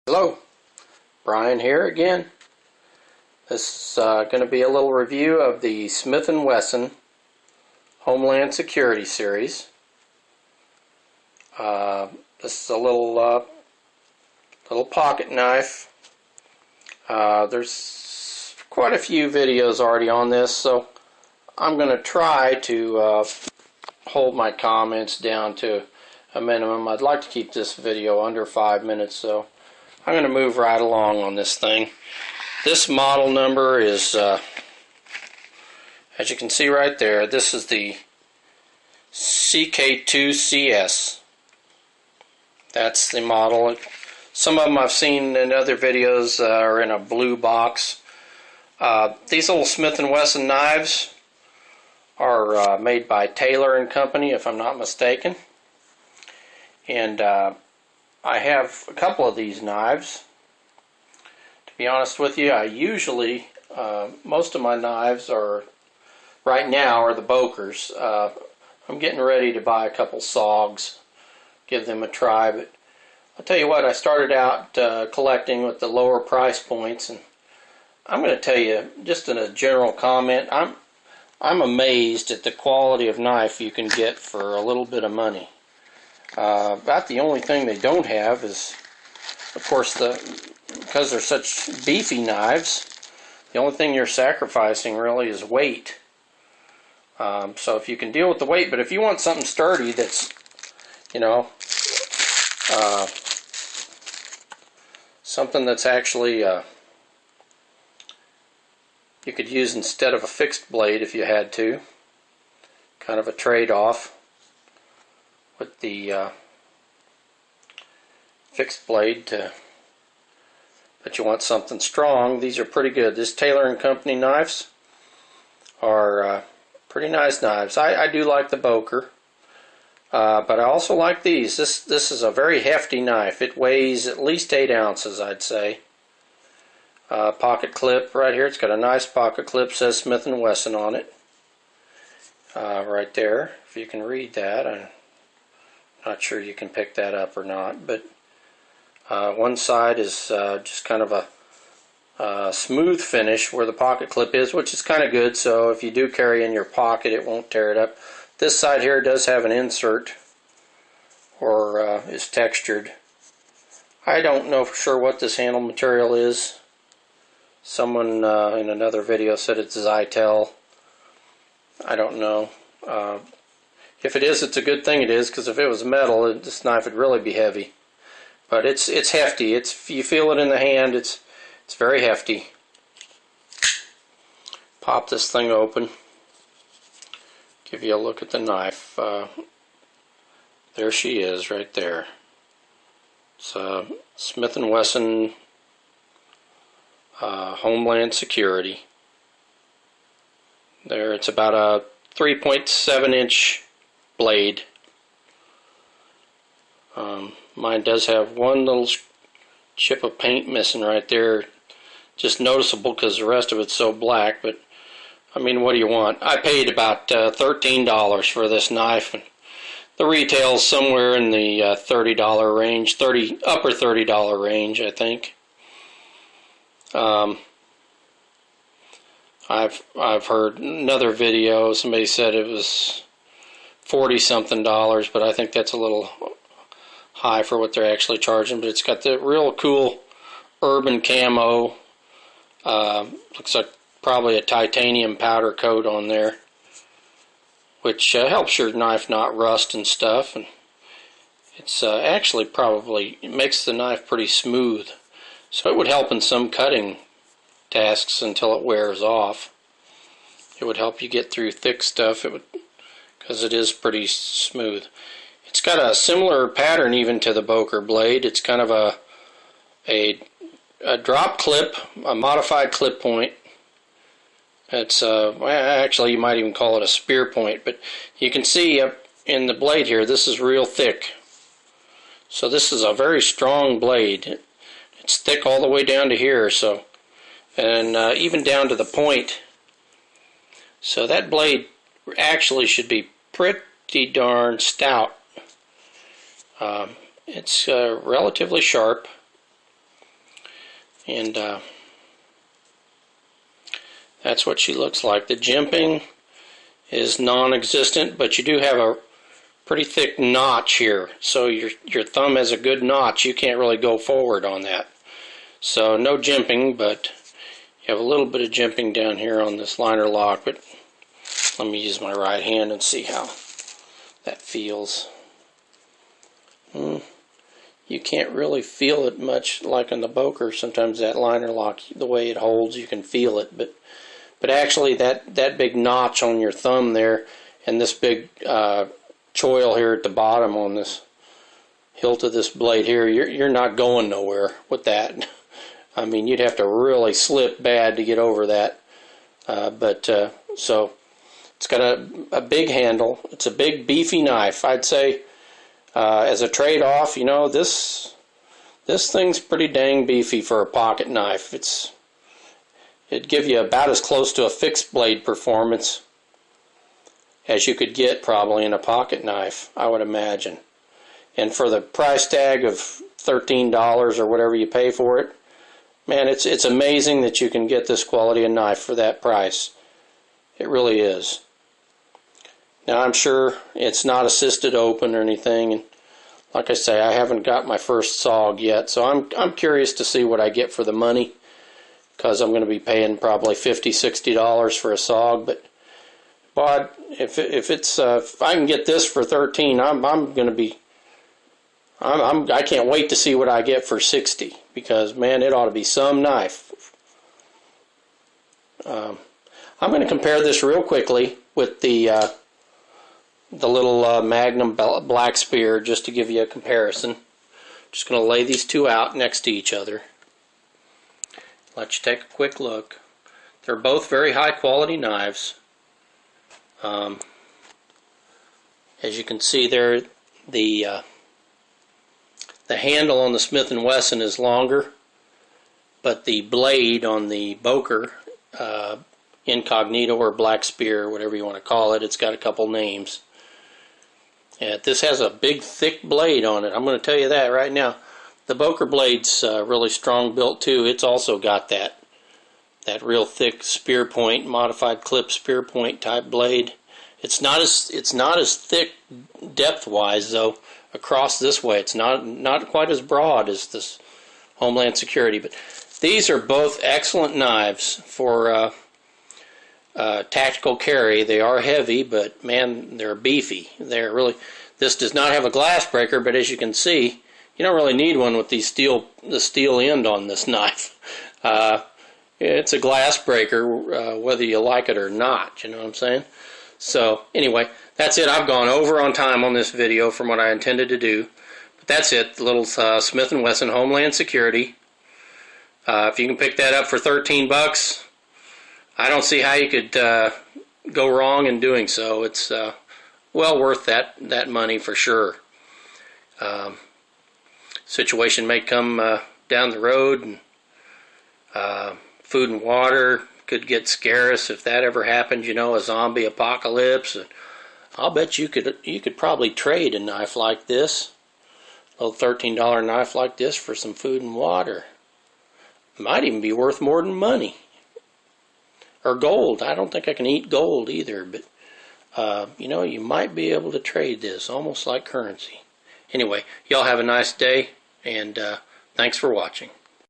Hello, Brian here again. This is going to be a little review of the Smith & Wesson Homeland Security series. This is a little pocket knife. There's quite a few videos already on this, so I'm going to try to hold my comments down to a minimum. I'd like to keep this video under 5 minutes, so I'm going to move right along on this thing. This model number is, as you can see right there, this is the CK2CS. That's the model. Some of them I've seen in other videos are in a blue box. These little Smith & Wesson knives are made by Taylor & Company, if I'm not mistaken. And I have a couple of these knives. To be honest with you, I usually, most of my knives are, right now, are the Bokers. I'm getting ready to buy a couple SOGs, give them a try, but I'll tell you what, I started out collecting with the lower price points, and I'm going to tell you, just in a general comment, I'm amazed at the quality of knife you can get for a little bit of money. About the only thing they don't have is, of course, because they're such beefy knives, the only thing you're sacrificing really is weight. So if you can deal with the weight, but if you want something sturdy that's, you know, something that's actually you could use instead of a fixed blade if you had to, kind of a trade-off with the fixed blade, but you want something strong. These are pretty good. This Taylor & Company knives are pretty nice knives. I do like the Boker, but I also like these. This is a very hefty knife. It weighs at least 8 ounces, I'd say. Pocket clip right here. It's got a nice pocket clip. Says Smith & Wesson on it. Right there, if you can read that. I'm not sure you can pick that up or not, but one side is just kind of a smooth finish where the pocket clip is, which is kind of good, so if you do carry in your pocket it won't tear it up. This side here does have an insert, or is textured. I don't know for sure what this handle material is. Someone in another video said it's Zytel. I don't know. If it is, it's a good thing it is, because if it was metal, this knife would really be heavy. But it's hefty. You feel it in the hand. It's very hefty. Pop this thing open. Give you a look at the knife. There she is, right there. It's Smith & Wesson Homeland Security. There, it's about a 3.7-inch blade. Mine does have one little chip of paint missing right there, just noticeable because the rest of it's so black, but I mean, what do you want? I paid about $13 for this knife, and the retail's somewhere in the $30 range, upper $30 range, I think. I've heard another video, somebody said it was $40-something, but I think that's a little high for what they're actually charging. But it's got the real cool urban camo. Looks like probably a titanium powder coat on there, which helps your knife not rust and stuff. And it's actually probably, it makes the knife pretty smooth, so it would help in some cutting tasks until it wears off. It would help you get through thick stuff. It would, because it is pretty smooth. It's got a similar pattern even to the Boker blade. It's kind of a drop clip, a modified clip point. It's well, actually you might even call it a spear point, but you can see up in the blade here, this is real thick. So this is a very strong blade. It's thick all the way down to here, so, and even down to the point. So that blade actually should be pretty darn stout. It's relatively sharp. And that's what she looks like. The jimping is non-existent, but you do have a pretty thick notch here. So your thumb has a good notch. You can't really go forward on that. So no jimping, but you have a little bit of jimping down here on this liner lock. But let me use my right hand and see how that feels. You can't really feel it much like on the Boker. Sometimes that liner lock, the way it holds, you can feel it. But actually that big notch on your thumb there and this big choil here at the bottom on this hilt of this blade here, you're not going nowhere with that. I mean, you'd have to really slip bad to get over that. So it's got a big handle. It's a big beefy knife. I'd say as a trade-off, you know, this thing's pretty dang beefy for a pocket knife. It'd give you about as close to a fixed blade performance as you could get probably in a pocket knife, I would imagine. And for the price tag of $13 or whatever you pay for it, man, it's amazing that you can get this quality of knife for that price. It really is. Now I'm sure it's not assisted open or anything, and like I say, I haven't got my first SOG yet, so I'm curious to see what I get for the money, because I'm going to be paying probably $50, $60 for a SOG. But if I can get this for $13, I'm going to be I can't wait to see what I get for $60, because man, it ought to be some knife. I'm going to compare this real quickly with the little Magnum Black Spear, just to give you a comparison. Just going to lay these two out next to each other. Let you take a quick look. They're both very high quality knives. As you can see there, the handle on the Smith & Wesson is longer, but the blade on the Boker Incognito or Black Spear, whatever you want to call it, it's got a couple names. And this has a big thick blade on it. I'm going to tell you that right now. The Boker blade's really strong built too. It's also got that real thick spear point, modified clip spear point type blade. It's not as thick depth wise though. Across this way, it's not quite as broad as this Homeland Security. But these are both excellent knives for tactical carry. They are heavy, but man, they're beefy. They're really. This does not have a glass breaker, but as you can see, you don't really need one with the steel end on this knife. It's a glass breaker, whether you like it or not. You know what I'm saying? So anyway, that's it. I've gone over on time on this video from what I intended to do. But that's it. The little Smith & Wesson Homeland Security. If you can pick that up for 13 bucks, I don't see how you could go wrong in doing so. It's well worth that money for sure. Situation may come down the road, and food and water could get scarce if that ever happened. You know, a zombie apocalypse. I'll bet you could probably trade a knife like this, a little $13 knife like this, for some food and water. It might even be worth more than money. Or gold. I don't think I can eat gold either, but you know, you might be able to trade this almost like currency. Anyway, y'all have a nice day, and thanks for watching.